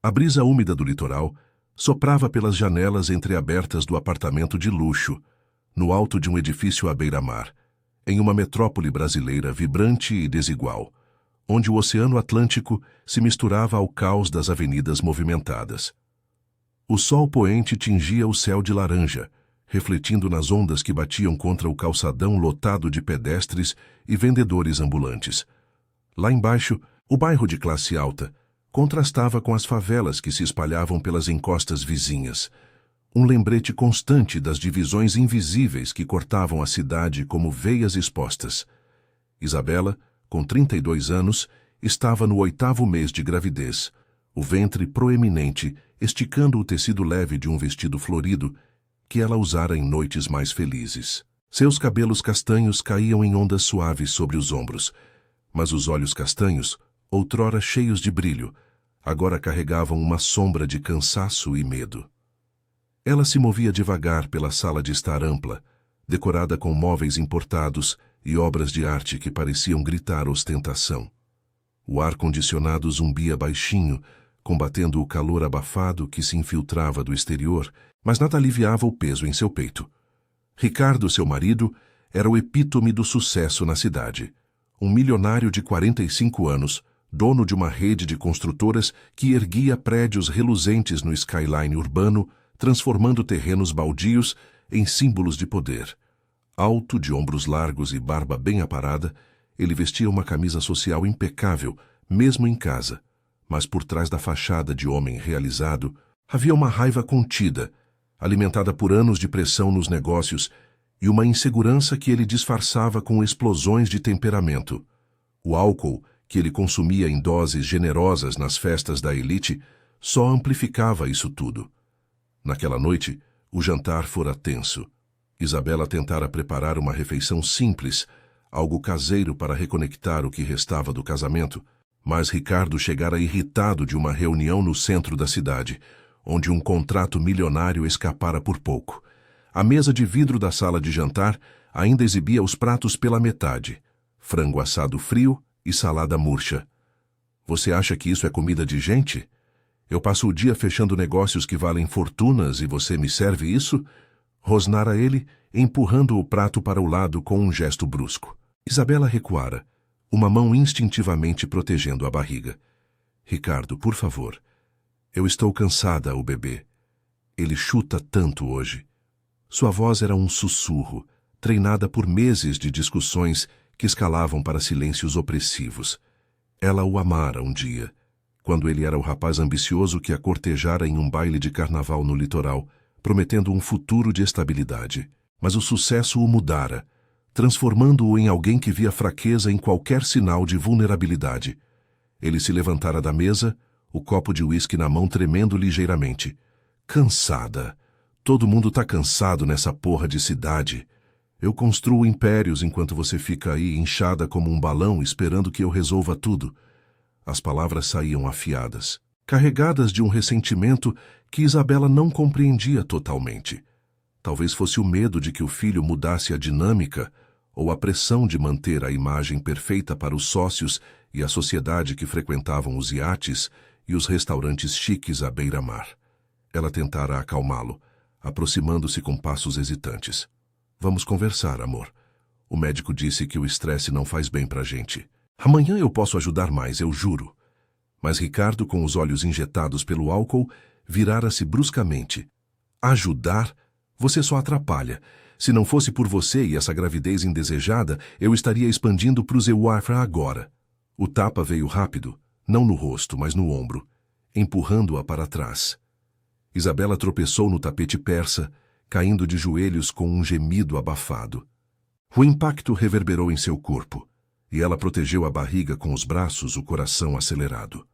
A brisa úmida do litoral soprava pelas janelas entreabertas do apartamento de luxo, no alto de um edifício à beira-mar, em uma metrópole brasileira vibrante e desigual, onde o Oceano Atlântico se misturava ao caos das avenidas movimentadas. O sol poente tingia o céu de laranja, refletindo nas ondas que batiam contra o calçadão lotado de pedestres e vendedores ambulantes. Lá embaixo, o bairro de classe alta contrastava com as favelas que se espalhavam pelas encostas vizinhas, um lembrete constante das divisões invisíveis que cortavam a cidade como veias expostas. Isabela, com 32 anos, estava no 8º mês de gravidez, o ventre proeminente esticando o tecido leve de um vestido florido que ela usara em noites mais felizes. Seus cabelos castanhos caíam em ondas suaves sobre os ombros, mas os olhos castanhos, outrora cheios de brilho, agora carregavam uma sombra de cansaço e medo. Ela se movia devagar pela sala de estar ampla, decorada com móveis importados e obras de arte que pareciam gritar ostentação. O ar-condicionado zumbia baixinho, combatendo o calor abafado que se infiltrava do exterior, mas nada aliviava o peso em seu peito. Ricardo, seu marido, era o epítome do sucesso na cidade. Um milionário de 45 anos, dono de uma rede de construtoras que erguia prédios reluzentes no skyline urbano, transformando terrenos baldios em símbolos de poder. Alto, de ombros largos e barba bem aparada, ele vestia uma camisa social impecável, mesmo em casa. Mas por trás da fachada de homem realizado, havia uma raiva contida, alimentada por anos de pressão nos negócios e uma insegurança que ele disfarçava com explosões de temperamento. O álcool, que ele consumia em doses generosas nas festas da elite, só amplificava isso tudo. Naquela noite, o jantar fora tenso. Isabela tentara preparar uma refeição simples, algo caseiro para reconectar o que restava do casamento, mas Ricardo chegara irritado de uma reunião no centro da cidade, onde um contrato milionário escapara por pouco. A mesa de vidro da sala de jantar ainda exibia os pratos pela metade: frango assado frio e salada murcha. Você acha que isso é comida de gente? Eu passo o dia fechando negócios que valem fortunas e você me serve isso? Rosnara ele, empurrando o prato para o lado com um gesto brusco. Isabela recuara, uma mão instintivamente protegendo a barriga. Ricardo, por favor. Eu estou cansada, o bebê. Ele chuta tanto hoje. Sua voz era um sussurro, treinada por meses de discussões que escalavam para silêncios opressivos. Ela o amara um dia, quando ele era o rapaz ambicioso que a cortejara em um baile de carnaval no litoral, prometendo um futuro de estabilidade. Mas o sucesso o mudara, transformando-o em alguém que via fraqueza em qualquer sinal de vulnerabilidade. Ele se levantara da mesa, o copo de uísque na mão tremendo ligeiramente. Cansada. Todo mundo tá cansado nessa porra de cidade. Eu construo impérios enquanto você fica aí inchada como um balão esperando que eu resolva tudo. As palavras saíam afiadas, carregadas de um ressentimento que Isabela não compreendia totalmente. Talvez fosse o medo de que o filho mudasse a dinâmica ou a pressão de manter a imagem perfeita para os sócios e a sociedade que frequentavam os iates e os restaurantes chiques à beira-mar. Ela tentara acalmá-lo, aproximando-se com passos hesitantes. Vamos conversar, amor. O médico disse que o estresse não faz bem pra gente. Amanhã eu posso ajudar mais, eu juro. Mas Ricardo, com os olhos injetados pelo álcool, virara-se bruscamente. Ajudar? Você só atrapalha. Se não fosse por você e essa gravidez indesejada, eu estaria expandindo pro Zewafra agora. O tapa veio rápido, não no rosto, mas no ombro, empurrando-a para trás. Isabela tropeçou no tapete persa, caindo de joelhos com um gemido abafado. O impacto reverberou em seu corpo, e ela protegeu a barriga com os braços, o coração acelerado.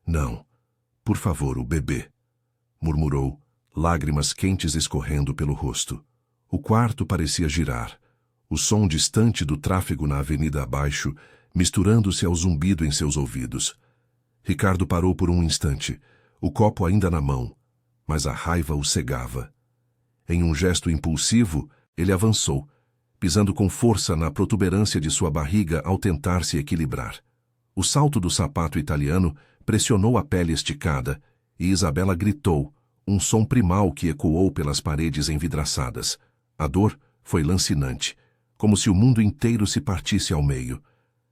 Não, por favor, o bebê, murmurou, lágrimas quentes escorrendo pelo rosto. O quarto parecia girar, o som distante do tráfego na avenida abaixo, misturando-se ao zumbido em seus ouvidos. Ricardo parou por um instante, o copo ainda na mão, mas a raiva o cegava. Em um gesto impulsivo, ele avançou, pisando com força na protuberância de sua barriga ao tentar se equilibrar. O salto do sapato italiano pressionou a pele esticada e Isabela gritou, um som primal que ecoou pelas paredes envidraçadas. A dor foi lancinante, como se o mundo inteiro se partisse ao meio.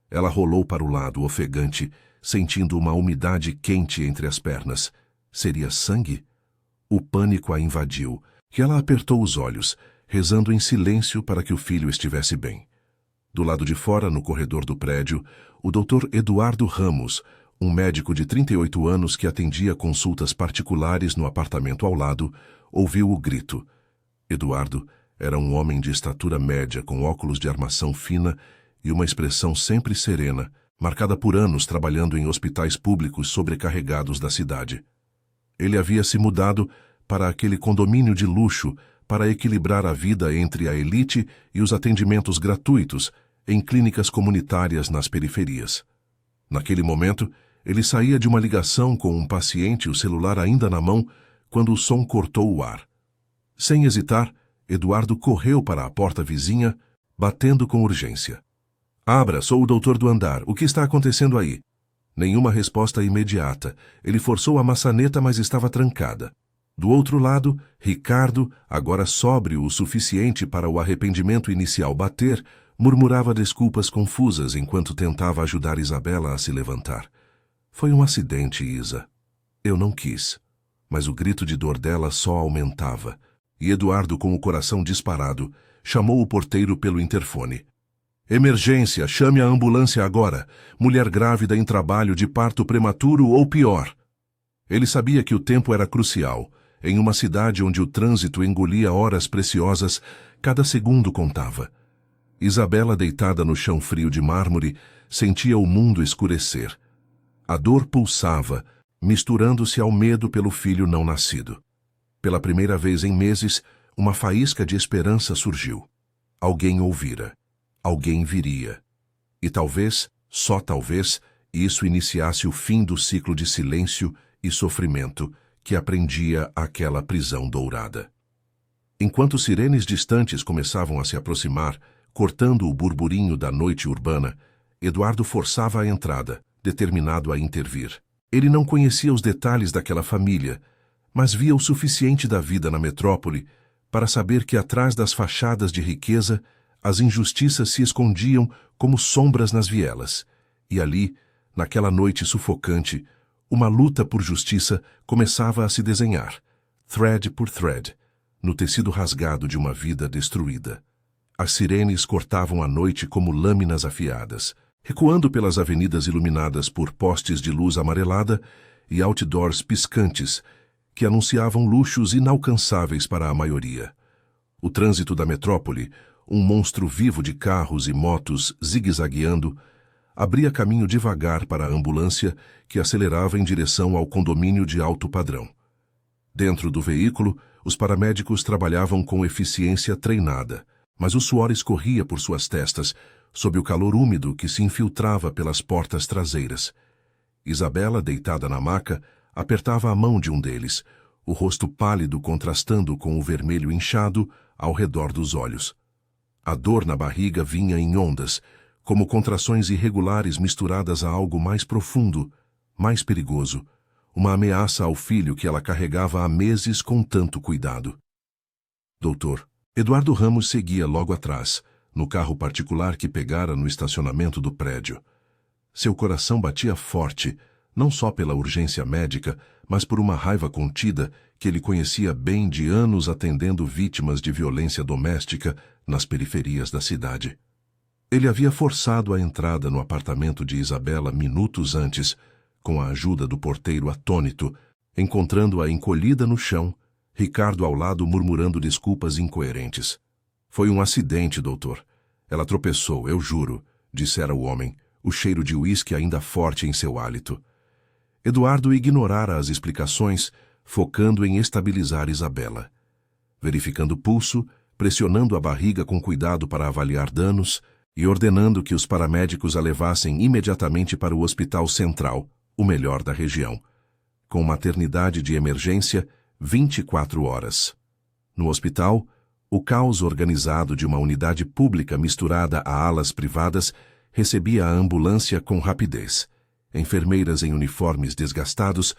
Ela rolou para o lado, ofegante, sentindo uma umidade quente entre as pernas. Seria sangue? O pânico a invadiu, e ela apertou os olhos, rezando em silêncio para que o filho estivesse bem. Do lado de fora, no corredor do prédio, o Dr. Eduardo Ramos, um médico de 38 anos que atendia consultas particulares no apartamento ao lado, ouviu o grito. Eduardo era um homem de estatura média, com óculos de armação fina e uma expressão sempre serena, marcada por anos trabalhando em hospitais públicos sobrecarregados da cidade. Ele havia se mudado para aquele condomínio de luxo para equilibrar a vida entre a elite e os atendimentos gratuitos em clínicas comunitárias nas periferias. Naquele momento, ele saía de uma ligação com um paciente, o celular ainda na mão, quando o som cortou o ar. Sem hesitar, Eduardo correu para a porta vizinha, batendo com urgência. "Abra, sou o doutor do andar. O que está acontecendo aí?" Nenhuma resposta imediata. Ele forçou a maçaneta, mas estava trancada. Do outro lado, Ricardo, agora sóbrio o suficiente para o arrependimento inicial bater, murmurava desculpas confusas enquanto tentava ajudar Isabela a se levantar. "Foi um acidente, Isa. Eu não quis." Mas o grito de dor dela só aumentava, e Eduardo, com o coração disparado, chamou o porteiro pelo interfone. "Emergência, chame a ambulância agora. Mulher grávida em trabalho de parto prematuro ou pior." Ele sabia que o tempo era crucial. Em uma cidade onde o trânsito engolia horas preciosas, cada segundo contava. Isabela, deitada no chão frio de mármore, sentia o mundo escurecer. A dor pulsava, misturando-se ao medo pelo filho não nascido. Pela primeira vez em meses, uma faísca de esperança surgiu. Alguém ouvira. Alguém viria. E talvez, só talvez, isso iniciasse o fim do ciclo de silêncio e sofrimento que aprendia aquela prisão dourada. Enquanto sirenes distantes começavam a se aproximar, cortando o burburinho da noite urbana, Eduardo forçava a entrada, determinado a intervir. Ele não conhecia os detalhes daquela família, mas via o suficiente da vida na metrópole para saber que atrás das fachadas de riqueza, as injustiças se escondiam como sombras nas vielas, e ali, naquela noite sufocante, uma luta por justiça começava a se desenhar, thread por thread, no tecido rasgado de uma vida destruída. As sirenes cortavam a noite como lâminas afiadas, recuando pelas avenidas iluminadas por postes de luz amarelada e outdoors piscantes que anunciavam luxos inalcançáveis para a maioria. O trânsito da metrópole, um monstro vivo de carros e motos zigue-zagueando, abria caminho devagar para a ambulância que acelerava em direção ao condomínio de alto padrão. Dentro do veículo, os paramédicos trabalhavam com eficiência treinada, mas o suor escorria por suas testas, sob o calor úmido que se infiltrava pelas portas traseiras. Isabela, deitada na maca, apertava a mão de um deles, o rosto pálido contrastando com o vermelho inchado ao redor dos olhos. A dor na barriga vinha em ondas, como contrações irregulares misturadas a algo mais profundo, mais perigoso, uma ameaça ao filho que ela carregava há meses com tanto cuidado. "Doutor." Eduardo Ramos seguia logo atrás, no carro particular que pegara no estacionamento do prédio. Seu coração batia forte, não só pela urgência médica, mas por uma raiva contida que ele conhecia bem de anos atendendo vítimas de violência doméstica nas periferias da cidade. Ele havia forçado a entrada no apartamento de Isabela minutos antes, com a ajuda do porteiro atônito, encontrando-a encolhida no chão, Ricardo ao lado murmurando desculpas incoerentes. "Foi um acidente, doutor. Ela tropeçou, eu juro", dissera o homem, o cheiro de uísque ainda forte em seu hálito. Eduardo ignorara as explicações, focando em estabilizar Isabela. Verificando o pulso, pressionando a barriga com cuidado para avaliar danos e ordenando que os paramédicos a levassem imediatamente para o Hospital Central, o melhor da região. Com maternidade de emergência, 24 horas. No hospital, o caos organizado de uma unidade pública misturada a alas privadas recebia a ambulância com rapidez. Enfermeiras em uniformes desgastados,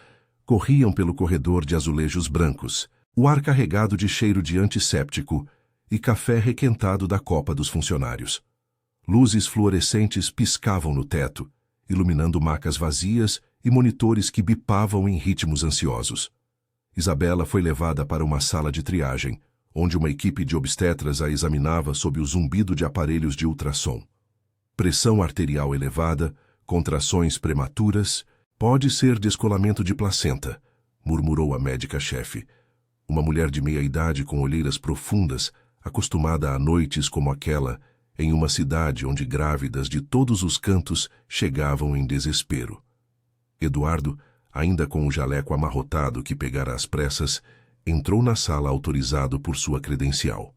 corriam pelo corredor de azulejos brancos, o ar carregado de cheiro de antisséptico e café requentado da copa dos funcionários. Luzes fluorescentes piscavam no teto, iluminando macas vazias e monitores que bipavam em ritmos ansiosos. Isabela foi levada para uma sala de triagem, onde uma equipe de obstetras a examinava sob o zumbido de aparelhos de ultrassom. Pressão arterial elevada, contrações prematuras, pode ser descolamento de placenta, murmurou a médica-chefe. Uma mulher de meia-idade com olheiras profundas, acostumada a noites como aquela, em uma cidade onde grávidas de todos os cantos chegavam em desespero. Eduardo, ainda com o jaleco amarrotado que pegara às pressas, entrou na sala autorizado por sua credencial.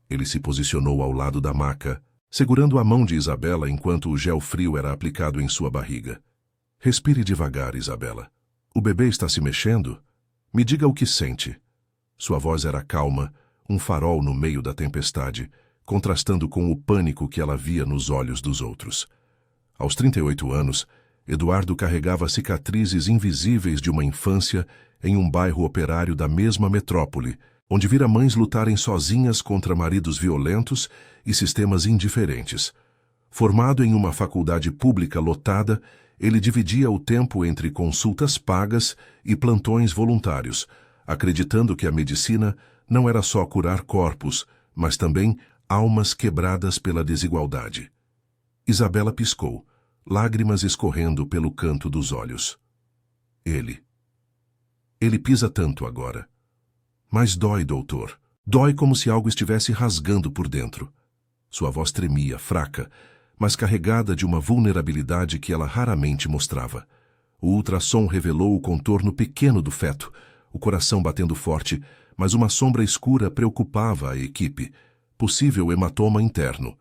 Ele se posicionou ao lado da maca, segurando a mão de Isabela enquanto o gel frio era aplicado em sua barriga. Respire devagar, Isabela. O bebê está se mexendo? Me diga o que sente. Sua voz era calma, um farol no meio da tempestade, contrastando com o pânico que ela via nos olhos dos outros. Aos 38 anos, Eduardo carregava cicatrizes invisíveis de uma infância em um bairro operário da mesma metrópole, onde vira mães lutarem sozinhas contra maridos violentos e sistemas indiferentes. Formado em uma faculdade pública lotada, ele dividia o tempo entre consultas pagas e plantões voluntários, acreditando que a medicina não era só curar corpos, mas também almas quebradas pela desigualdade. Isabela piscou, lágrimas escorrendo pelo canto dos olhos. Ele pisa tanto agora. Mas dói, doutor. Dói como se algo estivesse rasgando por dentro. Sua voz tremia, fraca, mas carregada de uma vulnerabilidade que ela raramente mostrava. O ultrassom revelou o contorno pequeno do feto, o coração batendo forte, mas uma sombra escura preocupava a equipe. Possível hematoma interno.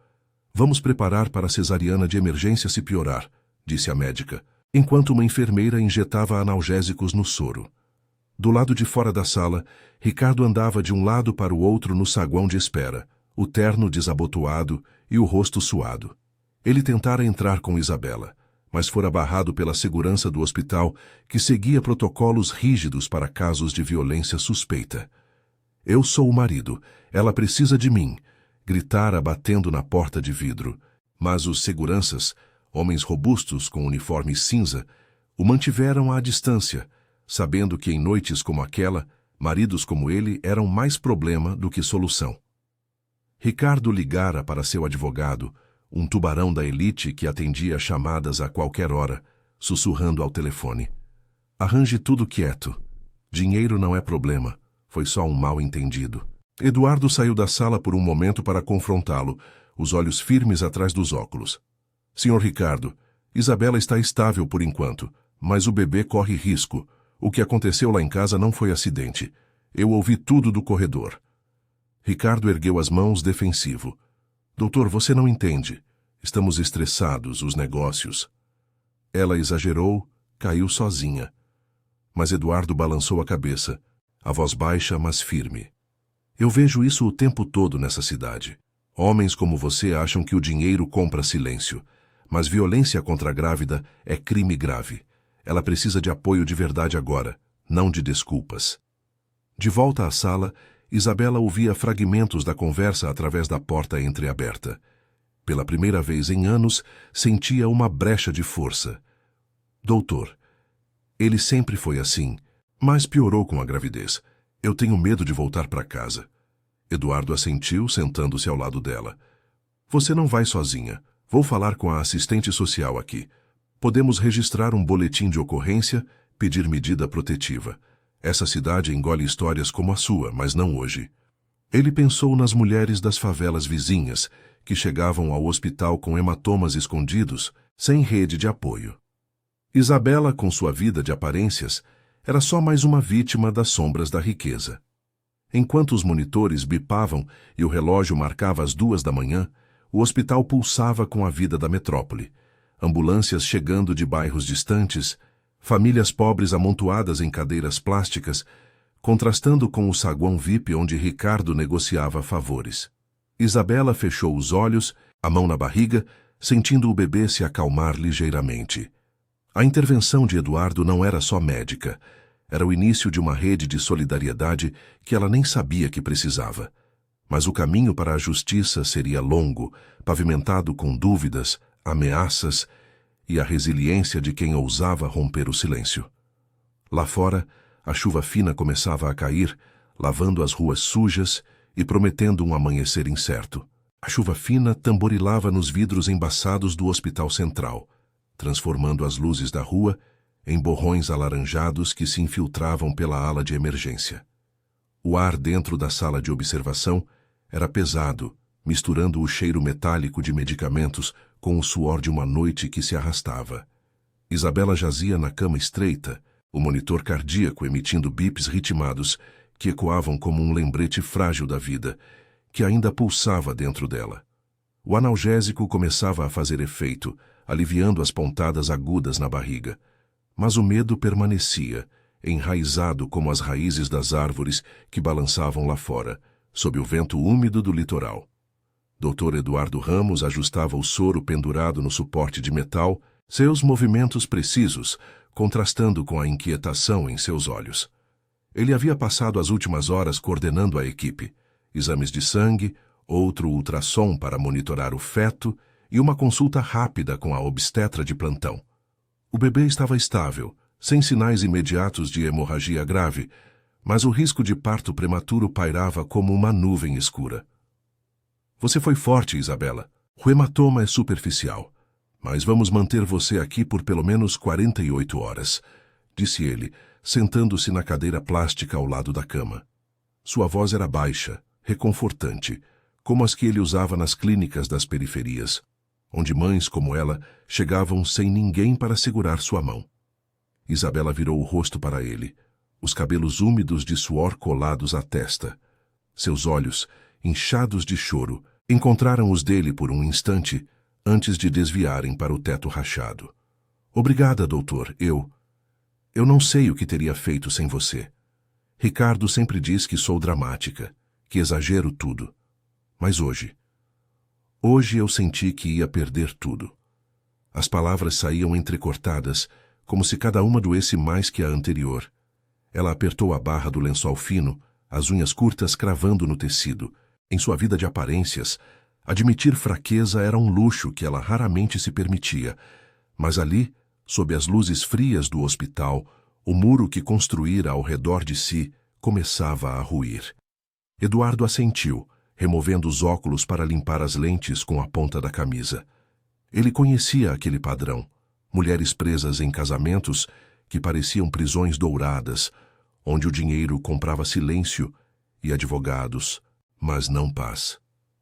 Vamos preparar para a cesariana de emergência se piorar, disse a médica, enquanto uma enfermeira injetava analgésicos no soro. Do lado de fora da sala, Ricardo andava de um lado para o outro no saguão de espera, o terno desabotoado e o rosto suado. Ele tentara entrar com Isabela, mas fora barrado pela segurança do hospital, que seguia protocolos rígidos para casos de violência suspeita. Eu sou o marido, ela precisa de mim, gritara batendo na porta de vidro, mas os seguranças, homens robustos com uniforme cinza, o mantiveram à distância, sabendo que em noites como aquela, maridos como ele eram mais problema do que solução. Ricardo ligara para seu advogado, um tubarão da elite que atendia chamadas a qualquer hora, sussurrando ao telefone. Arranje tudo quieto. Dinheiro não é problema, foi só um mal-entendido. Eduardo saiu da sala por um momento para confrontá-lo, os olhos firmes atrás dos óculos. Senhor Ricardo, Isabela está estável por enquanto, mas o bebê corre risco. O que aconteceu lá em casa não foi acidente. Eu ouvi tudo do corredor. Ricardo ergueu as mãos defensivo. Doutor, você não entende. Estamos estressados, os negócios. Ela exagerou, caiu sozinha. Mas Eduardo balançou a cabeça, a voz baixa, mas firme. Eu vejo isso o tempo todo nessa cidade. Homens como você acham que o dinheiro compra silêncio, mas violência contra a grávida é crime grave. Ela precisa de apoio de verdade agora, não de desculpas. De volta à sala, Isabela ouvia fragmentos da conversa através da porta entreaberta. Pela primeira vez em anos, sentia uma brecha de força. Doutor, ele sempre foi assim, mas piorou com a gravidez. Eu tenho medo de voltar para casa. Eduardo assentiu, sentando-se ao lado dela. Você não vai sozinha. Vou falar com a assistente social aqui. Podemos registrar um boletim de ocorrência, pedir medida protetiva. Essa cidade engole histórias como a sua, mas não hoje. Ele pensou nas mulheres das favelas vizinhas, que chegavam ao hospital com hematomas escondidos, sem rede de apoio. Isabela, com sua vida de aparências, era só mais uma vítima das sombras da riqueza. Enquanto os monitores bipavam e o relógio marcava as 2 da manhã, o hospital pulsava com a vida da metrópole. Ambulâncias chegando de bairros distantes, famílias pobres amontoadas em cadeiras plásticas, contrastando com o saguão VIP onde Ricardo negociava favores. Isabela fechou os olhos, a mão na barriga, sentindo o bebê se acalmar ligeiramente. A intervenção de Eduardo não era só médica. Era o início de uma rede de solidariedade que ela nem sabia que precisava. Mas o caminho para a justiça seria longo, pavimentado com dúvidas, ameaças e a resiliência de quem ousava romper o silêncio. Lá fora, a chuva fina começava a cair, lavando as ruas sujas e prometendo um amanhecer incerto. A chuva fina tamborilava nos vidros embaçados do Hospital Central, transformando as luzes da rua em borrões alaranjados que se infiltravam pela ala de emergência. O ar dentro da sala de observação era pesado, misturando o cheiro metálico de medicamentos com o suor de uma noite que se arrastava. Isabela jazia na cama estreita, o monitor cardíaco emitindo bips ritmados que ecoavam como um lembrete frágil da vida, que ainda pulsava dentro dela. O analgésico começava a fazer efeito, aliviando as pontadas agudas na barriga. Mas o medo permanecia, enraizado como as raízes das árvores que balançavam lá fora, sob o vento úmido do litoral. Dr. Eduardo Ramos ajustava o soro pendurado no suporte de metal, seus movimentos precisos, contrastando com a inquietação em seus olhos. Ele havia passado as últimas horas coordenando a equipe, exames de sangue, outro ultrassom para monitorar o feto e uma consulta rápida com a obstetra de plantão. O bebê estava estável, sem sinais imediatos de hemorragia grave, mas o risco de parto prematuro pairava como uma nuvem escura. Você foi forte, Isabela. O hematoma é superficial, mas vamos manter você aqui por pelo menos 48 horas, disse ele, sentando-se na cadeira plástica ao lado da cama. Sua voz era baixa, reconfortante, como as que ele usava nas clínicas das periferias, onde mães como ela chegavam sem ninguém para segurar sua mão. Isabela virou o rosto para ele, os cabelos úmidos de suor colados à testa. Seus olhos, inchados de choro, encontraram os dele por um instante antes de desviarem para o teto rachado. Obrigada, doutor, eu não sei o que teria feito sem você. Ricardo sempre diz que sou dramática, que exagero tudo. Mas hoje eu senti que ia perder tudo. As palavras saíam entrecortadas, como se cada uma doesse mais que a anterior. Ela apertou a barra do lençol fino, as unhas curtas cravando no tecido. Em sua vida de aparências, admitir fraqueza era um luxo que ela raramente se permitia, mas ali, sob as luzes frias do hospital, o muro que construíra ao redor de si começava a ruir. Eduardo assentiu, removendo os óculos para limpar as lentes com a ponta da camisa. Ele conhecia aquele padrão, mulheres presas em casamentos que pareciam prisões douradas, onde o dinheiro comprava silêncio e advogados, mas não paz.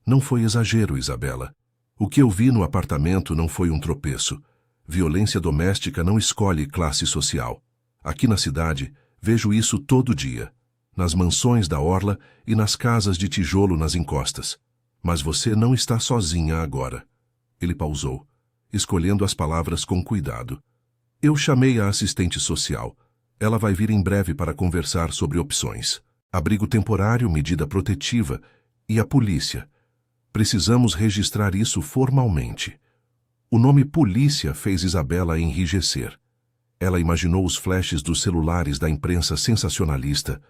Não foi exagero, Isabela. O que eu vi no apartamento não foi um tropeço. Violência doméstica não escolhe classe social. Aqui na cidade, vejo isso todo dia, nas mansões da orla e nas casas de tijolo nas encostas. Mas você não está sozinha agora. Ele pausou, escolhendo as palavras com cuidado. Eu chamei a assistente social. Ela vai vir em breve para conversar sobre opções. Abrigo temporário, medida protetiva e a polícia. Precisamos registrar isso formalmente. O nome polícia fez Isabela enrijecer. Ela imaginou os flashes dos celulares da imprensa sensacionalista,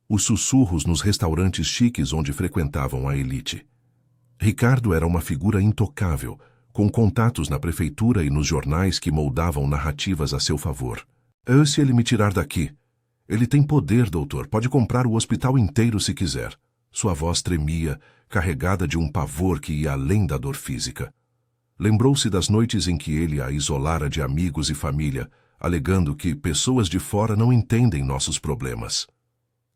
os sussurros nos restaurantes chiques onde frequentavam a elite. Ricardo era uma figura intocável, com contatos na prefeitura e nos jornais que moldavam narrativas a seu favor. Se ele me tirar daqui? Ele tem poder, doutor, pode comprar o hospital inteiro se quiser. Sua voz tremia, carregada de um pavor que ia além da dor física. Lembrou-se das noites em que ele a isolara de amigos e família, alegando que pessoas de fora não entendem nossos problemas.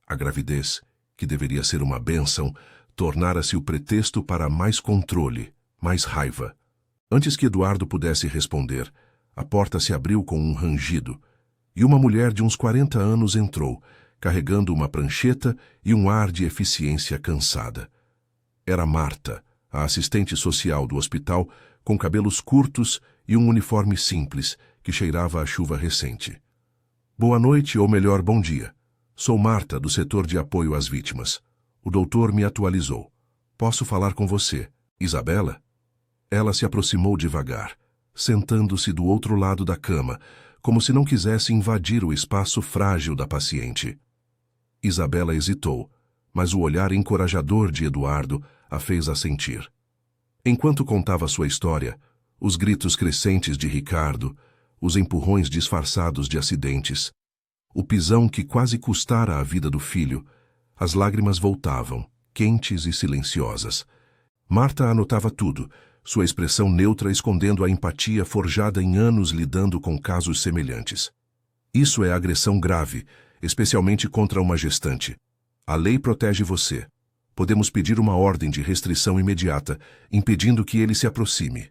A gravidez, que deveria ser uma bênção, tornara-se o pretexto para mais controle, mais raiva. Antes que Eduardo pudesse responder, a porta se abriu com um rangido, e uma mulher de uns 40 anos entrou, carregando uma prancheta e um ar de eficiência cansada. Era Marta, a assistente social do hospital, com cabelos curtos e um uniforme simples, que cheirava a chuva recente. Boa noite, ou melhor, bom dia. Sou Marta, do setor de apoio às vítimas. O doutor me atualizou. Posso falar com você, Isabela? Ela se aproximou devagar, sentando-se do outro lado da cama, como se não quisesse invadir o espaço frágil da paciente. Isabela hesitou, mas o olhar encorajador de Eduardo a fez assentir. Enquanto contava sua história, os gritos crescentes de Ricardo, os empurrões disfarçados de acidentes, o pisão que quase custara a vida do filho, as lágrimas voltavam, quentes e silenciosas. Marta anotava tudo, sua expressão neutra escondendo a empatia forjada em anos lidando com casos semelhantes. Isso é agressão grave, especialmente contra uma gestante. A lei protege você. Podemos pedir uma ordem de restrição imediata, impedindo que ele se aproxime.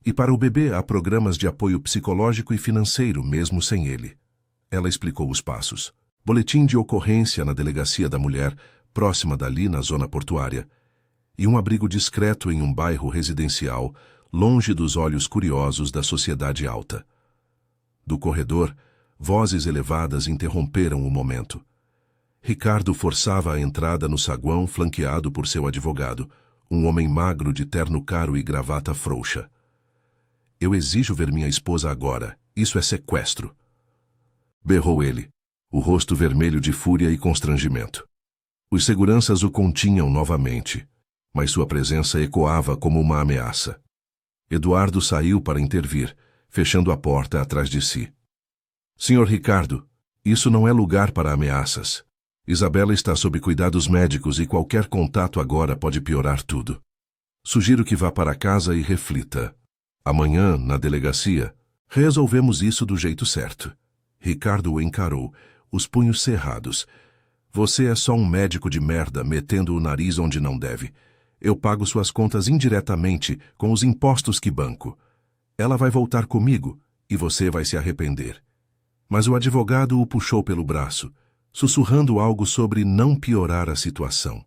E para o bebê há programas de apoio psicológico e financeiro, mesmo sem ele. Ela explicou os passos. Boletim de ocorrência na delegacia da mulher, próxima dali na zona portuária, e um abrigo discreto em um bairro residencial, longe dos olhos curiosos da sociedade alta. Do corredor, vozes elevadas interromperam o momento. Ricardo forçava a entrada no saguão flanqueado por seu advogado, um homem magro de terno caro e gravata frouxa. Eu exijo ver minha esposa agora. Isso é sequestro. Berrou ele, o rosto vermelho de fúria e constrangimento. Os seguranças o continham novamente, mas sua presença ecoava como uma ameaça. Eduardo saiu para intervir, fechando a porta atrás de si. Senhor Ricardo, isso não é lugar para ameaças. Isabela está sob cuidados médicos e qualquer contato agora pode piorar tudo. Sugiro que vá para casa e reflita. Amanhã, na delegacia, resolvemos isso do jeito certo. Ricardo o encarou, os punhos cerrados. Você é só um médico de merda metendo o nariz onde não deve. Eu pago suas contas indiretamente com os impostos que banco. Ela vai voltar comigo e você vai se arrepender. Mas o advogado o puxou pelo braço, sussurrando algo sobre não piorar a situação.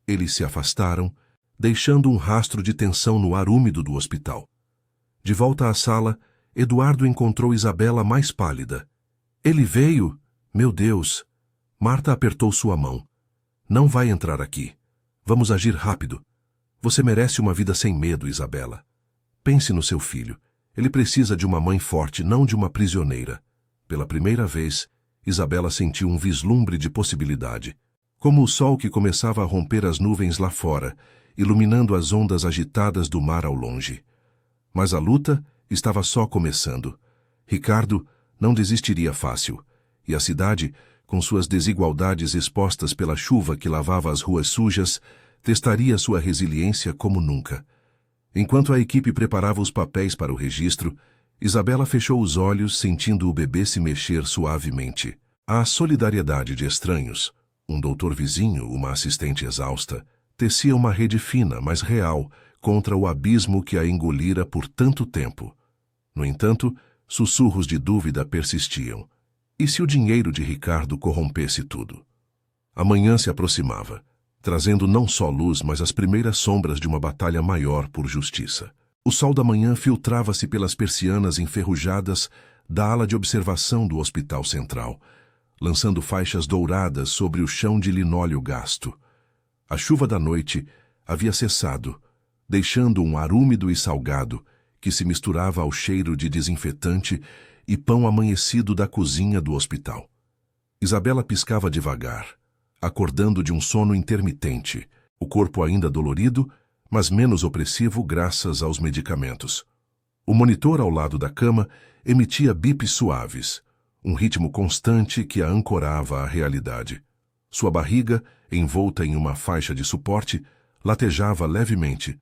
Eles se afastaram, deixando um rastro de tensão no ar úmido do hospital. De volta à sala, Eduardo encontrou Isabela mais pálida. Ele veio? Meu Deus! Marta apertou sua mão. Não vai entrar aqui. Vamos agir rápido. Você merece uma vida sem medo, Isabela. Pense no seu filho. Ele precisa de uma mãe forte, não de uma prisioneira. Pela primeira vez, Isabela sentiu um vislumbre de possibilidade. Como o sol que começava a romper as nuvens lá fora, iluminando as ondas agitadas do mar ao longe. Mas a luta estava só começando. Ricardo não desistiria fácil, e a cidade, com suas desigualdades expostas pela chuva que lavava as ruas sujas, testaria sua resiliência como nunca. Enquanto a equipe preparava os papéis para o registro, Isabela fechou os olhos, sentindo o bebê se mexer suavemente. A solidariedade de estranhos, um doutor vizinho, uma assistente exausta, tecia uma rede fina, mas real, contra o abismo que a engolira por tanto tempo. No entanto, sussurros de dúvida persistiam. E se o dinheiro de Ricardo corrompesse tudo? Amanhã se aproximava, trazendo não só luz, mas as primeiras sombras de uma batalha maior por justiça. O sol da manhã filtrava-se pelas persianas enferrujadas da ala de observação do Hospital Central, lançando faixas douradas sobre o chão de linóleo gasto. A chuva da noite havia cessado, deixando um ar úmido e salgado que se misturava ao cheiro de desinfetante e pão amanhecido da cozinha do hospital. Isabela piscava devagar, acordando de um sono intermitente, o corpo ainda dolorido, mas menos opressivo graças aos medicamentos. O monitor ao lado da cama emitia bips suaves, um ritmo constante que a ancorava à realidade. Sua barriga, envolta em uma faixa de suporte, latejava levemente,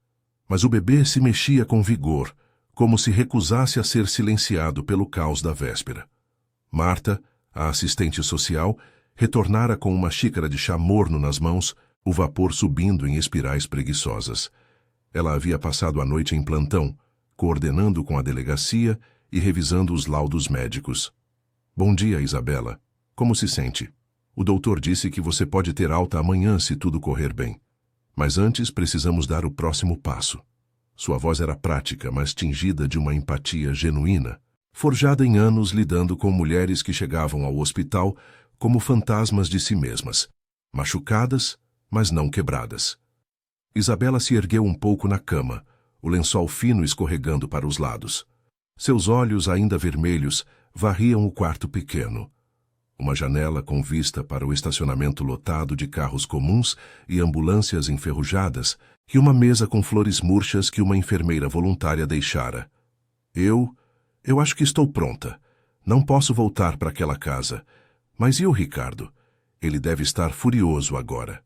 mas o bebê se mexia com vigor, como se recusasse a ser silenciado pelo caos da véspera. Marta, a assistente social, retornara com uma xícara de chá morno nas mãos, o vapor subindo em espirais preguiçosas. Ela havia passado a noite em plantão, coordenando com a delegacia e revisando os laudos médicos. Bom dia, Isabela. Como se sente? O doutor disse que você pode ter alta amanhã se tudo correr bem. Mas antes precisamos dar o próximo passo. Sua voz era prática, mas tingida de uma empatia genuína, forjada em anos lidando com mulheres que chegavam ao hospital como fantasmas de si mesmas, machucadas, mas não quebradas. Isabela se ergueu um pouco na cama, o lençol fino escorregando para os lados. Seus olhos, ainda vermelhos, varriam o quarto pequeno. Uma janela com vista para o estacionamento lotado de carros comuns e ambulâncias enferrujadas, e uma mesa com flores murchas que uma enfermeira voluntária deixara. Eu acho que estou pronta. Não posso voltar para aquela casa. Mas e o Ricardo? Ele deve estar furioso agora.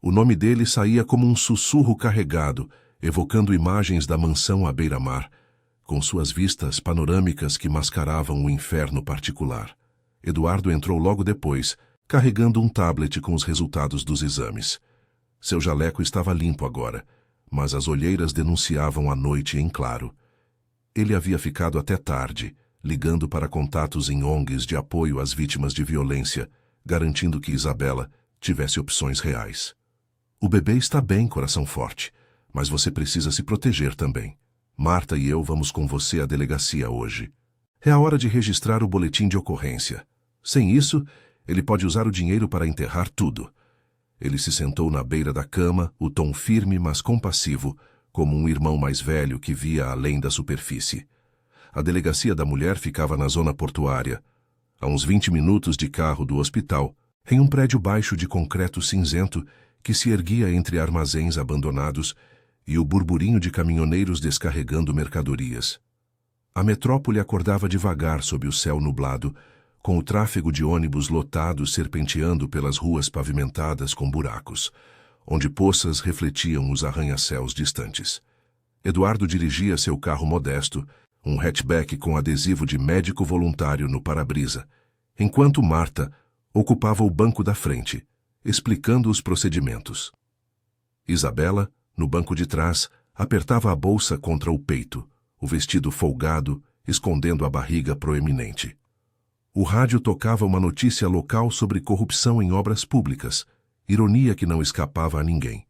O nome dele saía como um sussurro carregado, evocando imagens da mansão à beira-mar, com suas vistas panorâmicas que mascaravam o inferno particular. Eduardo entrou logo depois, carregando um tablet com os resultados dos exames. Seu jaleco estava limpo agora, mas as olheiras denunciavam a noite em claro. Ele havia ficado até tarde, ligando para contatos em ONGs de apoio às vítimas de violência, garantindo que Isabela tivesse opções reais. O bebê está bem, coração forte, mas você precisa se proteger também. Marta e eu vamos com você à delegacia hoje. É a hora de registrar o boletim de ocorrência. Sem isso, ele pode usar o dinheiro para enterrar tudo. Ele se sentou na beira da cama, o tom firme mas compassivo, como um irmão mais velho que via além da superfície. A delegacia da mulher ficava na zona portuária, a uns 20 minutos de carro do hospital, em um prédio baixo de concreto cinzento que se erguia entre armazéns abandonados e o burburinho de caminhoneiros descarregando mercadorias. A metrópole acordava devagar sob o céu nublado, com o tráfego de ônibus lotados serpenteando pelas ruas pavimentadas com buracos, onde poças refletiam os arranha-céus distantes. Eduardo dirigia seu carro modesto, um hatchback com adesivo de médico voluntário no para-brisa, enquanto Marta ocupava o banco da frente, explicando os procedimentos. Isabela, no banco de trás, apertava a bolsa contra o peito, o vestido folgado, escondendo a barriga proeminente. O rádio tocava uma notícia local sobre corrupção em obras públicas, ironia que não escapava a ninguém.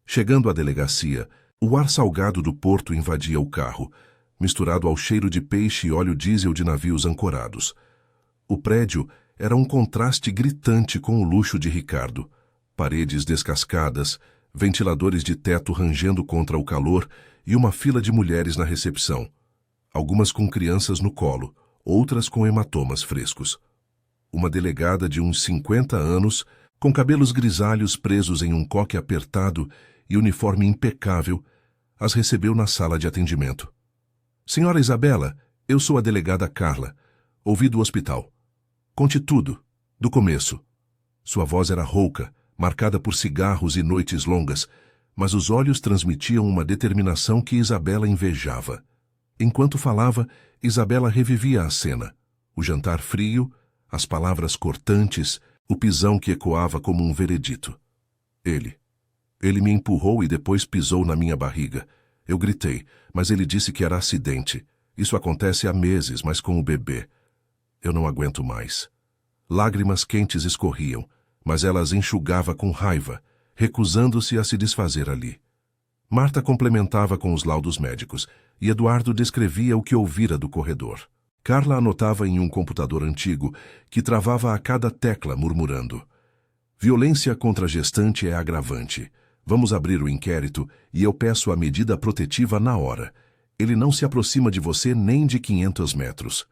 Chegando à delegacia, o ar salgado do porto invadia o carro, misturado ao cheiro de peixe e óleo diesel de navios ancorados. O prédio era um contraste gritante com o luxo de Ricardo. Paredes descascadas, ventiladores de teto rangendo contra o calor e uma fila de mulheres na recepção, algumas com crianças no colo, outras com hematomas frescos. Uma delegada de uns 50 anos, com cabelos grisalhos presos em um coque apertado e uniforme impecável, as recebeu na sala de atendimento. Senhora Isabela, eu sou a delegada Carla. Ouvi do hospital. Conte tudo, do começo. Sua voz era rouca, marcada por cigarros e noites longas, mas os olhos transmitiam uma determinação que Isabela invejava. Enquanto falava, Isabela revivia a cena. O jantar frio, as palavras cortantes, o pisão que ecoava como um veredito. Ele me empurrou e depois pisou na minha barriga. Eu gritei, mas ele disse que era acidente. Isso acontece há meses, mas com o bebê. Eu não aguento mais. Lágrimas quentes escorriam, mas ela as enxugava com raiva, recusando-se a se desfazer ali. Marta complementava com os laudos médicos, e Eduardo descrevia o que ouvira do corredor. Carla anotava em um computador antigo, que travava a cada tecla, murmurando: violência contra a gestante é agravante. Vamos abrir o inquérito e eu peço a medida protetiva na hora. Ele não se aproxima de você nem de 500 metros.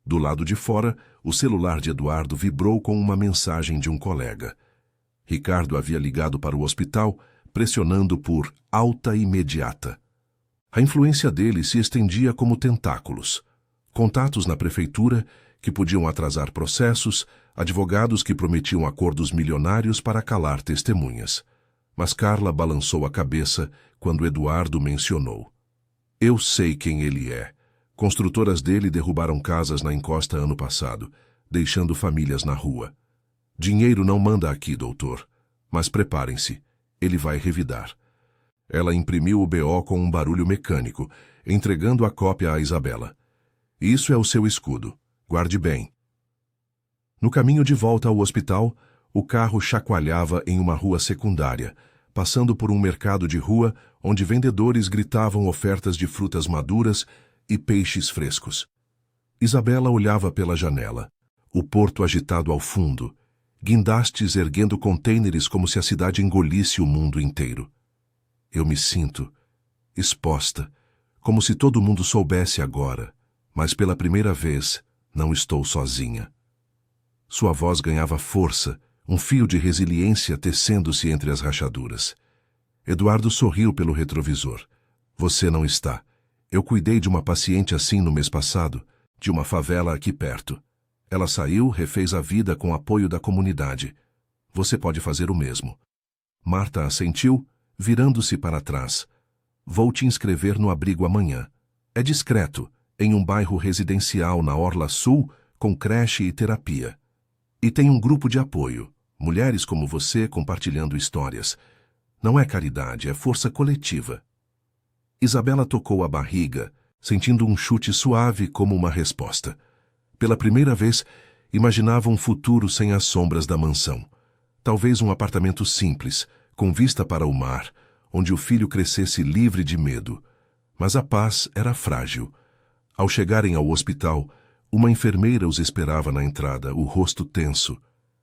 Do lado de fora, o celular de Eduardo vibrou com uma mensagem de um colega. Ricardo havia ligado para o hospital, pressionando por alta imediata. A influência dele se estendia como tentáculos. Contatos na prefeitura, que podiam atrasar processos, advogados que prometiam acordos milionários para calar testemunhas. Mas Carla balançou a cabeça quando Eduardo mencionou. Eu sei quem ele é. Construtoras dele derrubaram casas na encosta ano passado, deixando famílias na rua. Dinheiro não manda aqui, doutor. Mas preparem-se, ele vai revidar. Ela imprimiu o BO com um barulho mecânico, entregando a cópia a Isabela. Isso é o seu escudo. Guarde bem. No caminho de volta ao hospital, o carro chacoalhava em uma rua secundária, passando por um mercado de rua onde vendedores gritavam ofertas de frutas maduras e peixes frescos. Isabela olhava pela janela, o porto agitado ao fundo, guindastes erguendo contêineres como se a cidade engolisse o mundo inteiro. Eu me sinto exposta, como se todo mundo soubesse agora, mas pela primeira vez, Não estou sozinha. Sua voz ganhava força, um fio de resiliência tecendo-se entre as rachaduras. Eduardo sorriu pelo retrovisor. Você não está. Eu cuidei de uma paciente assim no mês passado, de uma favela aqui perto. Ela saiu, refez a vida com apoio da comunidade. Você pode fazer o mesmo. Marta assentiu, virando-se para trás. Vou te inscrever no abrigo amanhã. É discreto, em um bairro residencial na Orla Sul, com creche e terapia. E tem um grupo de apoio, mulheres como você compartilhando histórias. Não é caridade, é força coletiva. Isabela tocou a barriga, sentindo um chute suave como uma resposta. Pela primeira vez, imaginava um futuro sem as sombras da mansão. Talvez um apartamento simples, com vista para o mar, onde o filho crescesse livre de medo. Mas a paz era frágil. Ao chegarem ao hospital, uma enfermeira os esperava na entrada, o rosto tenso.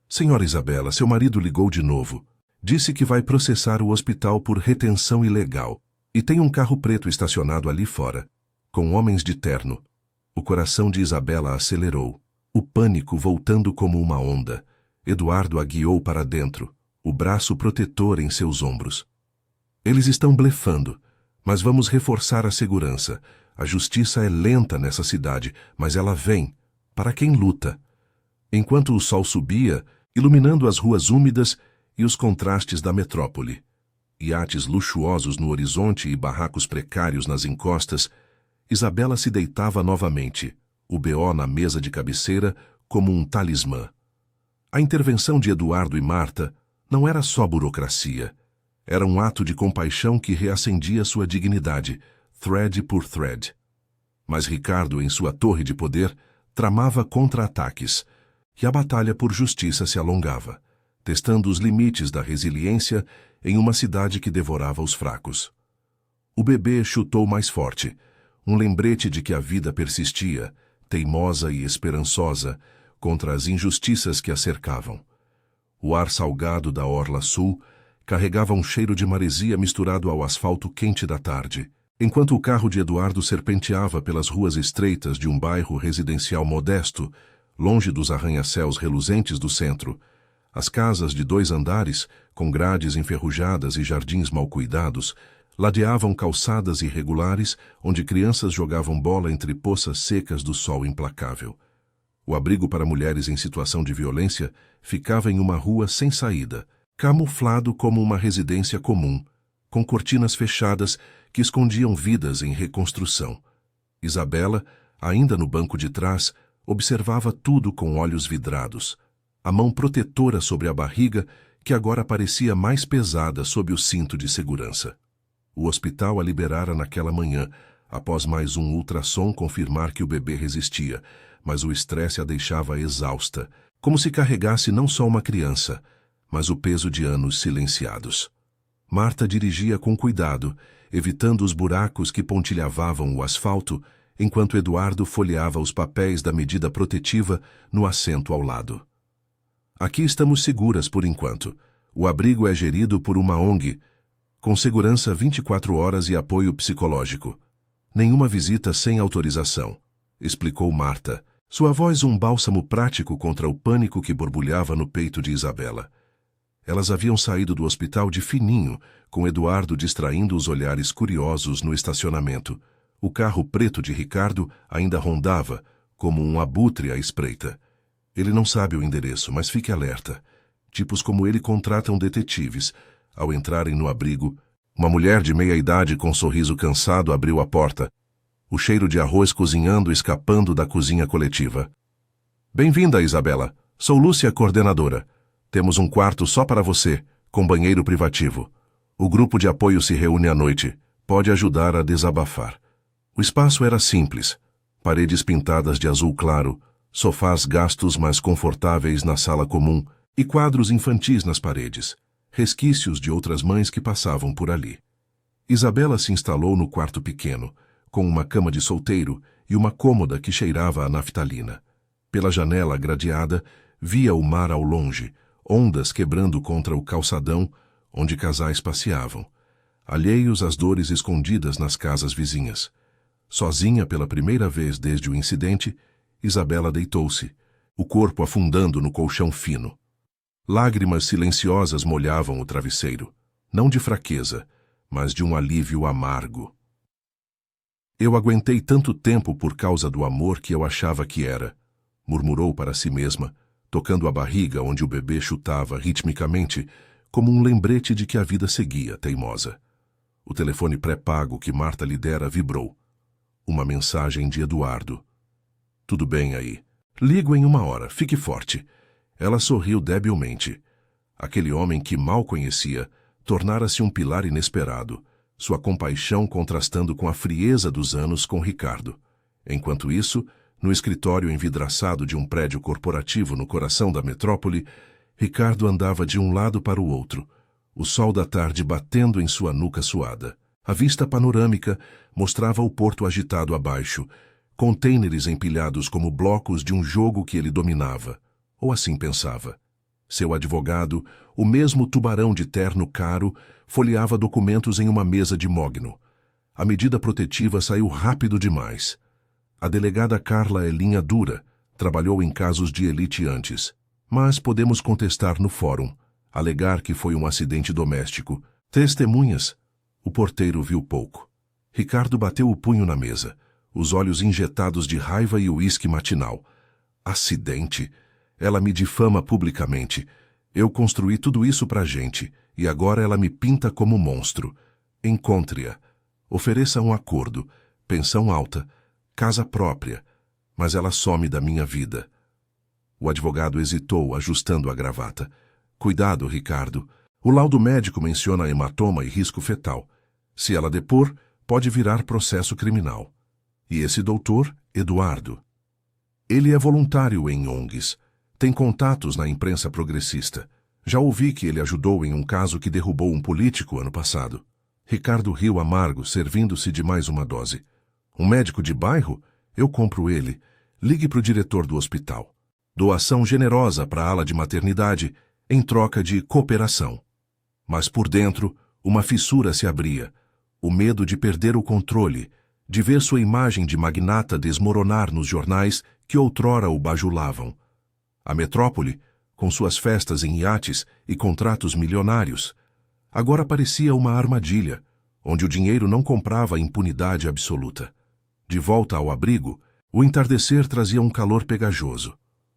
Senhora Isabela, seu marido ligou de novo. Disse que vai processar o hospital por retenção ilegal. E tem um carro preto estacionado ali fora, com homens de terno. O coração de Isabela acelerou, o pânico voltando como uma onda. Eduardo a guiou para dentro, o braço protetor em seus ombros. Eles estão blefando, mas vamos reforçar a segurança. A justiça é lenta nessa cidade, mas ela vem, para quem luta. Enquanto o sol subia, iluminando as ruas úmidas e os contrastes da metrópole, iates luxuosos no horizonte e barracos precários nas encostas, Isabela se deitava novamente, o BO na mesa de cabeceira como um talismã. A intervenção de Eduardo e Marta não era só burocracia. Era um ato de compaixão que reacendia sua dignidade, thread por thread. Mas Ricardo, em sua torre de poder, tramava contra-ataques, e a batalha por justiça se alongava, testando os limites da resiliência em uma cidade que devorava os fracos. O bebê chutou mais forte, um lembrete de que a vida persistia, teimosa e esperançosa, contra as injustiças que a cercavam. O ar salgado da Orla Sul carregava um cheiro de maresia misturado ao asfalto quente da tarde, enquanto o carro de Eduardo serpenteava pelas ruas estreitas de um bairro residencial modesto, longe dos arranha-céus reluzentes do centro. As casas de 2 andares, com grades enferrujadas e jardins mal cuidados, ladeavam calçadas irregulares onde crianças jogavam bola entre poças secas do sol implacável. O abrigo para mulheres em situação de violência ficava em uma rua sem saída, camuflado como uma residência comum, com cortinas fechadas que escondiam vidas em reconstrução. Isabela, ainda no banco de trás, observava tudo com olhos vidrados, a mão protetora sobre a barriga que agora parecia mais pesada sob o cinto de segurança. O hospital a liberara naquela manhã, após mais um ultrassom confirmar que o bebê resistia, mas o estresse a deixava exausta, como se carregasse não só uma criança, mas o peso de anos silenciados. Marta dirigia com cuidado, evitando os buracos que pontilhavavam o asfalto, enquanto Eduardo folheava os papéis da medida protetiva no assento ao lado. Aqui estamos seguras por enquanto. O abrigo é gerido por uma ONG, com segurança 24 horas e apoio psicológico. Nenhuma visita sem autorização, explicou Marta, sua voz um bálsamo prático contra o pânico que borbulhava no peito de Isabela. Elas haviam saído do hospital de fininho, com Eduardo distraindo os olhares curiosos no estacionamento. O carro preto de Ricardo ainda rondava, como um abutre à espreita. Ele não sabe o endereço, mas fique alerta. Tipos como ele contratam detetives. Ao entrarem no abrigo, uma mulher de meia-idade com um sorriso cansado abriu a porta. O cheiro de arroz cozinhando escapando da cozinha coletiva. Bem-vinda, Isabela. Sou Lúcia, coordenadora. Temos um quarto só para você, com banheiro privativo. O grupo de apoio se reúne à noite. Pode ajudar a desabafar. O espaço era simples. Paredes pintadas de azul claro, sofás gastos mas confortáveis na sala comum e quadros infantis nas paredes, resquícios de outras mães que passavam por ali. Isabela se instalou no quarto pequeno, com uma cama de solteiro e uma cômoda que cheirava a naftalina. Pela janela gradeada, via o mar ao longe, ondas quebrando contra o calçadão, onde casais passeavam, alheios às dores escondidas nas casas vizinhas. Sozinha pela primeira vez desde o incidente, Isabela deitou-se, o corpo afundando no colchão fino. Lágrimas silenciosas molhavam o travesseiro, não de fraqueza, mas de um alívio amargo. Eu aguentei tanto tempo por causa do amor que eu achava que era, murmurou para si mesma, tocando a barriga onde o bebê chutava ritmicamente, como um lembrete de que a vida seguia, teimosa. O telefone pré-pago que Marta lhe dera vibrou. Uma mensagem de Eduardo. Tudo bem aí. Ligo em 1 hora, fique forte. Ela sorriu debilmente. Aquele homem que mal conhecia tornara-se um pilar inesperado, sua compaixão contrastando com a frieza dos anos com Ricardo. Enquanto isso, no escritório envidraçado de um prédio corporativo no coração da metrópole, Ricardo andava de um lado para o outro, o sol da tarde batendo em sua nuca suada. A vista panorâmica mostrava o porto agitado abaixo, contêineres empilhados como blocos de um jogo que ele dominava, ou assim pensava. Seu advogado, o mesmo tubarão de terno caro, folheava documentos em uma mesa de mogno. A medida protetiva saiu rápido demais. A delegada Carla é linha dura, trabalhou em casos de elite antes. Mas podemos contestar no fórum, alegar que foi um acidente doméstico. Testemunhas. O porteiro viu pouco. Ricardo bateu o punho na mesa, os olhos injetados de raiva e uísque matinal. Acidente? Ela me difama publicamente. Eu construí tudo isso pra gente, e agora ela me pinta como monstro. Encontre-a. Ofereça um acordo, pensão alta, casa própria, mas ela some da minha vida. O advogado hesitou, ajustando a gravata. Cuidado, Ricardo. O laudo médico menciona hematoma e risco fetal. Se ela depor, pode virar processo criminal. E esse doutor, Eduardo? Ele é voluntário em ONGs. Tem contatos na imprensa progressista. Já ouvi que ele ajudou em um caso que derrubou um político ano passado. Ricardo riu amargo, servindo-se de mais uma dose. Um médico de bairro? Eu compro ele. Ligue para o diretor do hospital. Doação generosa para a ala de maternidade, em troca de cooperação. Mas por dentro, uma fissura se abria. O medo de perder o controle, de ver sua imagem de magnata desmoronar nos jornais que outrora o bajulavam. A metrópole, com suas festas em iates e contratos milionários, agora parecia uma armadilha, onde o dinheiro não comprava impunidade absoluta. De volta ao abrigo, o entardecer trazia um calor pegajoso,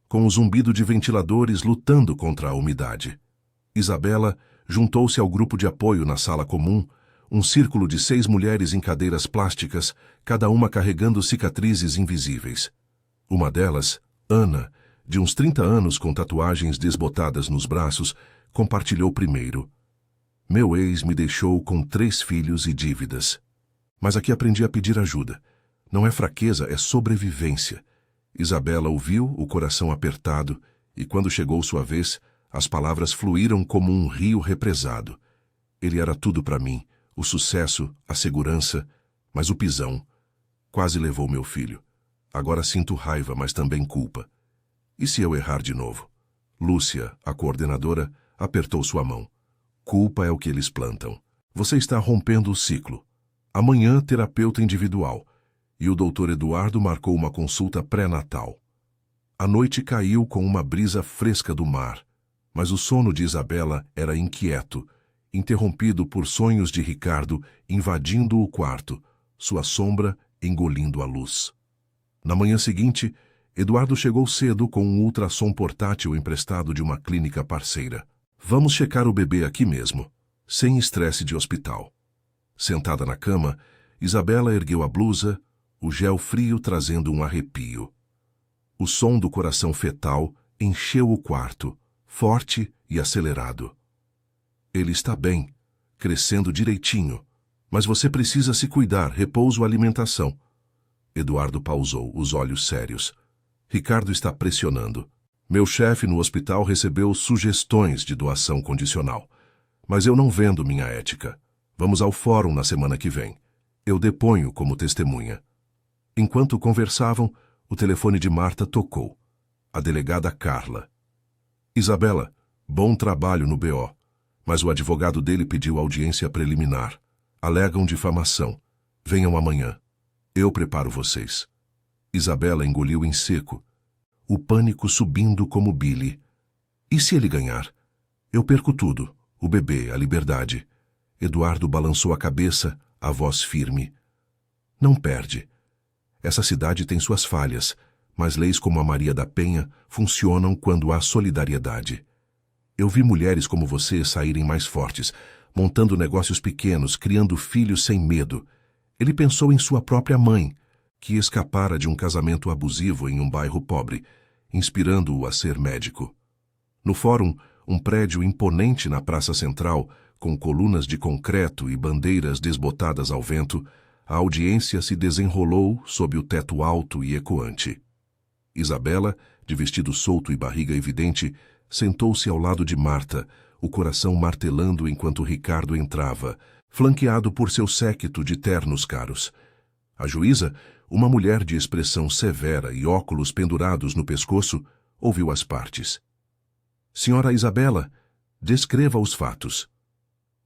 com o zumbido de ventiladores lutando contra a umidade. Isabela juntou-se ao grupo de apoio na sala comum, um círculo de 6 mulheres em cadeiras plásticas, cada uma carregando cicatrizes invisíveis. Uma delas, Ana, de uns 30 anos com tatuagens desbotadas nos braços, compartilhou primeiro. Meu ex me deixou com 3 filhos e dívidas. Mas aqui aprendi a pedir ajuda. Não é fraqueza, é sobrevivência. Isabela ouviu, o coração apertado, e quando chegou sua vez, as palavras fluíram como um rio represado. Ele era tudo para mim, o sucesso, a segurança, mas o pisão. Quase levou meu filho. Agora sinto raiva, mas também culpa. E se eu errar de novo? Lúcia, a coordenadora, apertou sua mão. Culpa é o que eles plantam. Você está rompendo o ciclo. Amanhã, terapeuta individual. E o doutor Eduardo marcou uma consulta pré-natal. A noite caiu com uma brisa fresca do mar, mas o sono de Isabela era inquieto, interrompido por sonhos de Ricardo invadindo o quarto, sua sombra engolindo a luz. Na manhã seguinte, Eduardo chegou cedo com um ultrassom portátil emprestado de uma clínica parceira. Vamos checar o bebê aqui mesmo, sem estresse de hospital. Sentada na cama, Isabela ergueu a blusa, o gel frio trazendo um arrepio. O som do coração fetal encheu o quarto, forte e acelerado. Ele está bem, crescendo direitinho, mas você precisa se cuidar, repouso, alimentação. Eduardo pausou, os olhos sérios. Ricardo está pressionando. Meu chefe no hospital recebeu sugestões de doação condicional, mas eu não vendo minha ética. Vamos ao fórum na semana que vem. Eu deponho como testemunha. Enquanto conversavam, o telefone de Marta tocou. A delegada Carla. Isabela, bom trabalho no BO, mas o advogado dele pediu audiência preliminar. Alegam difamação. Venham amanhã. Eu preparo vocês. Isabela engoliu em seco, o pânico subindo como bile. E se ele ganhar? Eu perco tudo, o bebê, a liberdade. Eduardo balançou a cabeça, a voz firme. Não perde. Essa cidade tem suas falhas, mas leis como a Maria da Penha funcionam quando há solidariedade. Eu vi mulheres como você saírem mais fortes, montando negócios pequenos, criando filhos sem medo. Ele pensou em sua própria mãe, que escapara de um casamento abusivo em um bairro pobre, inspirando-o a ser médico. No fórum, um prédio imponente na praça central, com colunas de concreto e bandeiras desbotadas ao vento, a audiência se desenrolou sob o teto alto e ecoante. Isabela, de vestido solto e barriga evidente, sentou-se ao lado de Marta, o coração martelando enquanto Ricardo entrava, flanqueado por seu séquito de ternos caros. A juíza, uma mulher de expressão severa e óculos pendurados no pescoço, ouviu as partes. Senhora Isabela, descreva os fatos.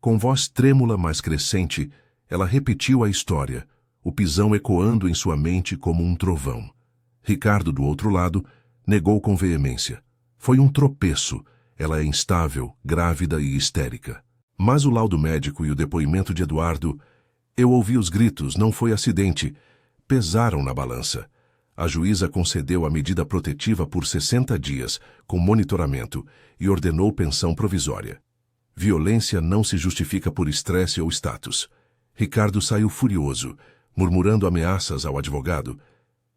Com voz trêmula, mas crescente, ela repetiu a história, o pisão ecoando em sua mente como um trovão. Ricardo, do outro lado, negou com veemência. Foi um tropeço. Ela é instável, grávida e histérica. Mas o laudo médico e o depoimento de Eduardo... Eu ouvi os gritos, não foi acidente. Pesaram na balança. A juíza concedeu a medida protetiva por 60 dias, com monitoramento, e ordenou pensão provisória. Violência não se justifica por estresse ou status. Ricardo saiu furioso, murmurando ameaças ao advogado,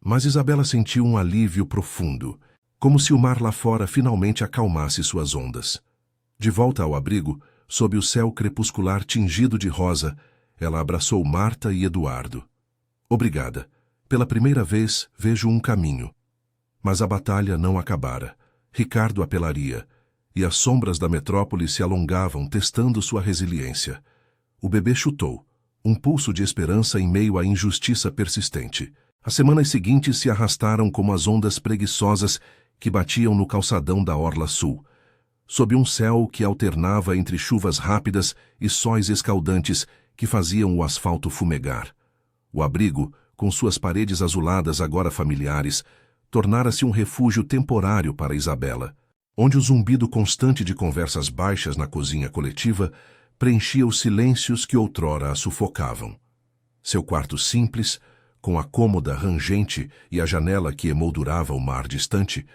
mas Isabela sentiu um alívio profundo, como se o mar lá fora finalmente acalmasse suas ondas. De volta ao abrigo, sob o céu crepuscular tingido de rosa, ela abraçou Marta e Eduardo. Obrigada. Pela primeira vez, vejo um caminho. Mas a batalha não acabara. Ricardo apelaria, e as sombras da metrópole se alongavam, testando sua resiliência. O bebê chutou, um pulso de esperança em meio à injustiça persistente. As semanas seguintes se arrastaram como as ondas preguiçosas que batiam no calçadão da Orla Sul, sob um céu que alternava entre chuvas rápidas e sóis escaldantes que faziam o asfalto fumegar. O abrigo, com suas paredes azuladas agora familiares, tornara-se um refúgio temporário para Isabela, onde o zumbido constante de conversas baixas na cozinha coletiva preenchia os silêncios que outrora a sufocavam. Seu quarto simples, com a cômoda rangente e a janela que emoldurava o mar distante,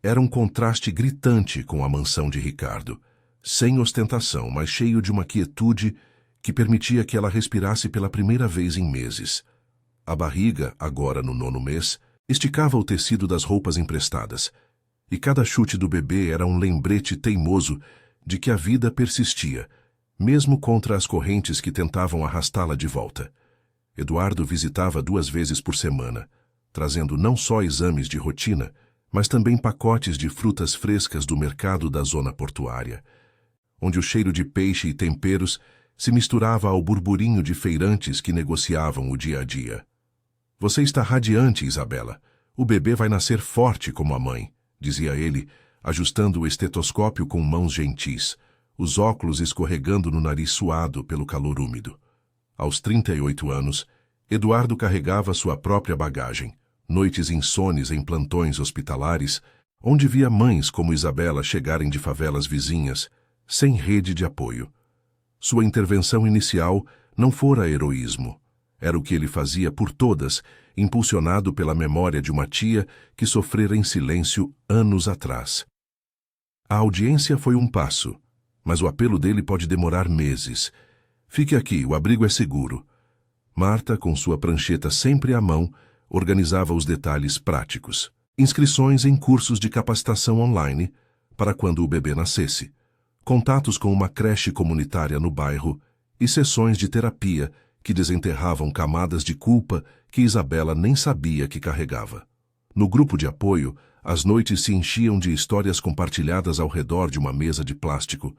era um contraste gritante com a mansão de Ricardo, sem ostentação, mas cheio de uma quietude que permitia que ela respirasse pela primeira vez em meses. A barriga, agora no 9º mês, esticava o tecido das roupas emprestadas, e cada chute do bebê era um lembrete teimoso de que a vida persistia, mesmo contra as correntes que tentavam arrastá-la de volta. Eduardo visitava 2 vezes por semana, trazendo não só exames de rotina, mas também pacotes de frutas frescas do mercado da zona portuária, onde o cheiro de peixe e temperos se misturava ao burburinho de feirantes que negociavam o dia a dia. Você está radiante, Isabela. O bebê vai nascer forte como a mãe, dizia ele, ajustando o estetoscópio com mãos gentis, os óculos escorregando no nariz suado pelo calor úmido. Aos 38 anos, Eduardo carregava sua própria bagagem, noites insones em plantões hospitalares, onde via mães como Isabela chegarem de favelas vizinhas, sem rede de apoio. Sua intervenção inicial não fora heroísmo. Era o que ele fazia por todas, impulsionado pela memória de uma tia que sofrera em silêncio anos atrás. A audiência foi um passo, mas o apelo dele pode demorar meses. Fique aqui, o abrigo é seguro. Marta, com sua prancheta sempre à mão, organizava os detalhes práticos. Inscrições em cursos de capacitação online para quando o bebê nascesse, contatos com uma creche comunitária no bairro e sessões de terapia que desenterravam camadas de culpa que Isabela nem sabia que carregava. No grupo de apoio, as noites se enchiam de histórias compartilhadas ao redor de uma mesa de plástico,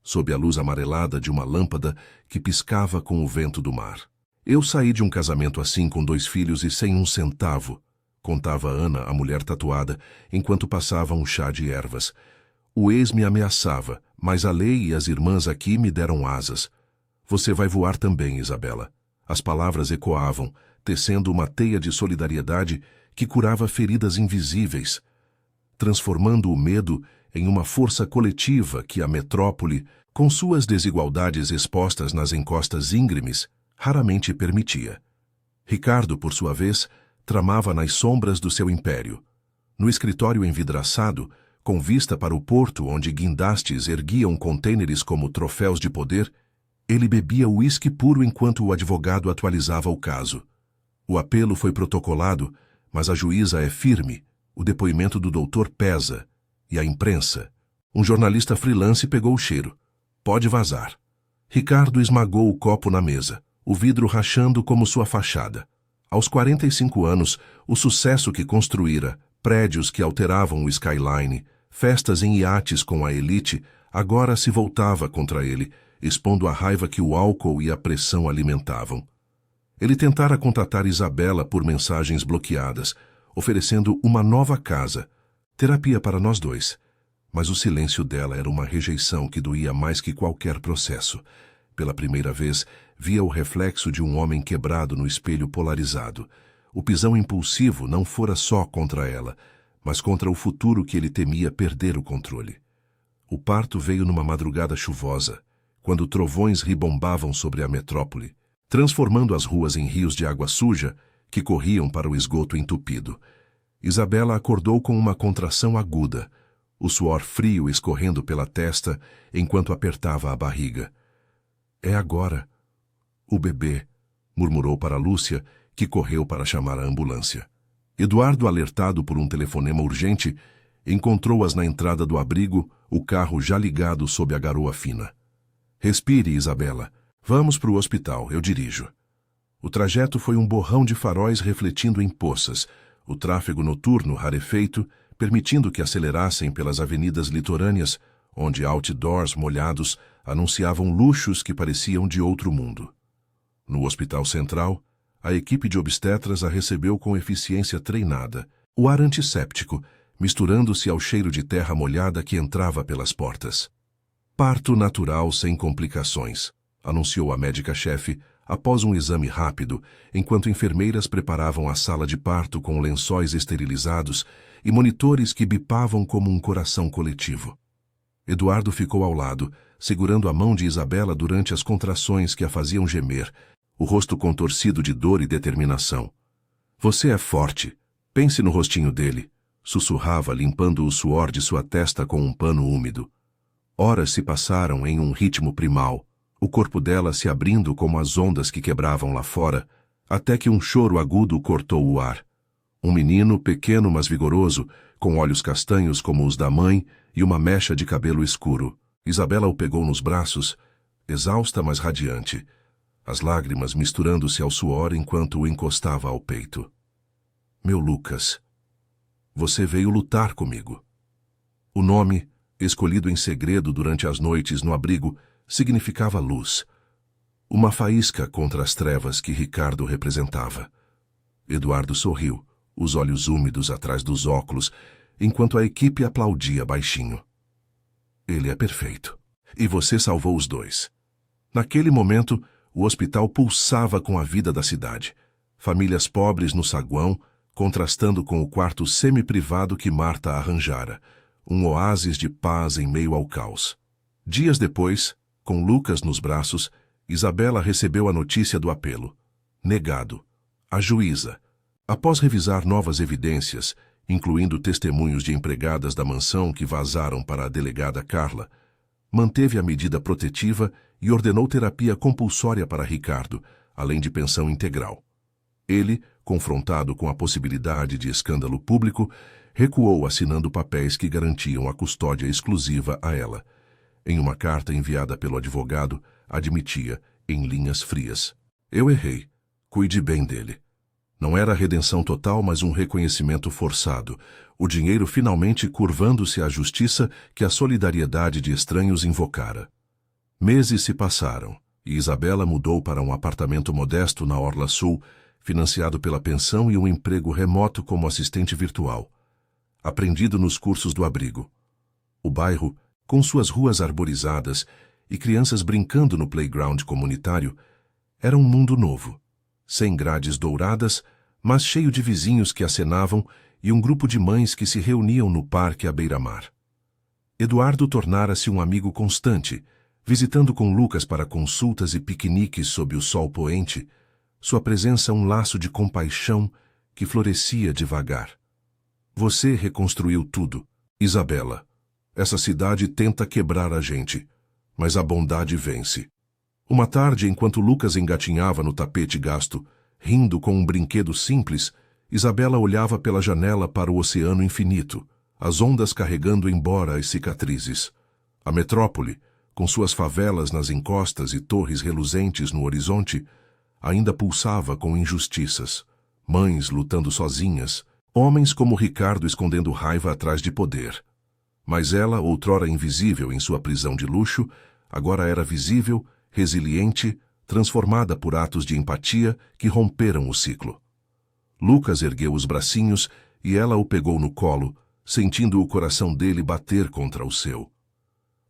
sob a luz amarelada de uma lâmpada que piscava com o vento do mar. Eu saí de um casamento assim com 2 filhos e sem um centavo, contava Ana, a mulher tatuada, enquanto passava um chá de ervas. O ex me ameaçava, mas a lei e as irmãs aqui me deram asas. Você vai voar também, Isabela. As palavras ecoavam, tecendo uma teia de solidariedade que curava feridas invisíveis, transformando o medo em uma força coletiva que a metrópole, com suas desigualdades expostas nas encostas íngremes, raramente permitia. Ricardo, por sua vez, tramava nas sombras do seu império. No escritório envidraçado, com vista para o porto onde guindastes erguiam contêineres como troféus de poder, ele bebia uísque puro enquanto o advogado atualizava o caso. O apelo foi protocolado, mas a juíza é firme, o depoimento do doutor pesa, e a imprensa. Um jornalista freelance pegou o cheiro. Pode vazar. Ricardo esmagou o copo na mesa, o vidro rachando como sua fachada. Aos 45 anos, o sucesso que construíra, prédios que alteravam o skyline, festas em iates com a elite, agora se voltava contra ele, expondo a raiva que o álcool e a pressão alimentavam. Ele tentara contatar Isabela por mensagens bloqueadas, oferecendo uma nova casa, terapia para nós dois. Mas o silêncio dela era uma rejeição que doía mais que qualquer processo. Pela primeira vez, via o reflexo de um homem quebrado no espelho polarizado. O pisão impulsivo não fora só contra ela, mas contra o futuro que ele temia perder o controle. O parto veio numa madrugada chuvosa, quando trovões ribombavam sobre a metrópole, transformando as ruas em rios de água suja que corriam para o esgoto entupido. Isabela acordou com uma contração aguda, o suor frio escorrendo pela testa enquanto apertava a barriga. É agora. O bebê, murmurou para Lúcia, que correu para chamar a ambulância. Eduardo, alertado por um telefonema urgente, encontrou-as na entrada do abrigo, o carro já ligado sob a garoa fina. Respire, Isabela. Vamos para o hospital, eu dirijo. O trajeto foi um borrão de faróis refletindo em poças, o tráfego noturno rarefeito, permitindo que acelerassem pelas avenidas litorâneas, onde outdoors molhados anunciavam luxos que pareciam de outro mundo. No Hospital Central, a equipe de obstetras a recebeu com eficiência treinada, o ar antisséptico, misturando-se ao cheiro de terra molhada que entrava pelas portas. Parto natural sem complicações, anunciou a médica-chefe após um exame rápido, enquanto enfermeiras preparavam a sala de parto com lençóis esterilizados e monitores que bipavam como um coração coletivo. Eduardo ficou ao lado, segurando a mão de Isabela durante as contrações que a faziam gemer, o rosto contorcido de dor e determinação. Você é forte. Pense no rostinho dele, sussurrava, limpando o suor de sua testa com um pano úmido. Horas se passaram em um ritmo primal, o corpo dela se abrindo como as ondas que quebravam lá fora, até que um choro agudo cortou o ar. Um menino, pequeno mas vigoroso, com olhos castanhos como os da mãe e uma mecha de cabelo escuro. Isabela o pegou nos braços, exausta mas radiante, as lágrimas misturando-se ao suor enquanto o encostava ao peito. Meu Lucas, você veio lutar comigo. O nome, escolhido em segredo durante as noites no abrigo, significava luz. Uma faísca contra as trevas que Ricardo representava. Eduardo sorriu, os olhos úmidos atrás dos óculos, enquanto a equipe aplaudia baixinho. Ele é perfeito. E você salvou os dois. Naquele momento, o hospital pulsava com a vida da cidade. Famílias pobres no saguão, contrastando com o quarto semi-privado que Marta arranjara, um oásis de paz em meio ao caos. Dias depois, com Lucas nos braços, Isabela recebeu a notícia do apelo. Negado. A juíza, após revisar novas evidências, incluindo testemunhos de empregadas da mansão que vazaram para a delegada Carla, manteve a medida protetiva e ordenou terapia compulsória para Ricardo, além de pensão integral. Ele, confrontado com a possibilidade de escândalo público, recuou assinando papéis que garantiam a custódia exclusiva a ela. Em uma carta enviada pelo advogado, admitia, em linhas frias: eu errei, cuide bem dele. Não era redenção total, mas um reconhecimento forçado, o dinheiro finalmente curvando-se à justiça que a solidariedade de estranhos invocara. Meses se passaram, e Isabela mudou para um apartamento modesto na Orla Sul, financiado pela pensão e um emprego remoto como assistente virtual. Aprendido nos cursos do abrigo. O bairro, com suas ruas arborizadas e crianças brincando no playground comunitário, era um mundo novo, sem grades douradas, mas cheio de vizinhos que acenavam e um grupo de mães que se reuniam no parque à beira-mar. Eduardo tornara-se um amigo constante, visitando com Lucas para consultas e piqueniques sob o sol poente, sua presença um laço de compaixão que florescia devagar. Você reconstruiu tudo, Isabela. Essa cidade tenta quebrar a gente, mas a bondade vence. Uma tarde, enquanto Lucas engatinhava no tapete gasto, rindo com um brinquedo simples, Isabela olhava pela janela para o oceano infinito, as ondas carregando embora as cicatrizes. A metrópole, com suas favelas nas encostas e torres reluzentes no horizonte, ainda pulsava com injustiças. Mães lutando sozinhas, homens como Ricardo escondendo raiva atrás de poder. Mas ela, outrora invisível em sua prisão de luxo, agora era visível, resiliente, transformada por atos de empatia que romperam o ciclo. Lucas ergueu os bracinhos e ela o pegou no colo, sentindo o coração dele bater contra o seu.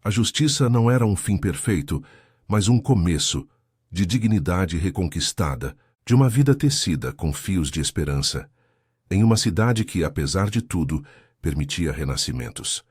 A justiça não era um fim perfeito, mas um começo, de dignidade reconquistada, de uma vida tecida com fios de esperança, em uma cidade que, apesar de tudo, permitia renascimentos.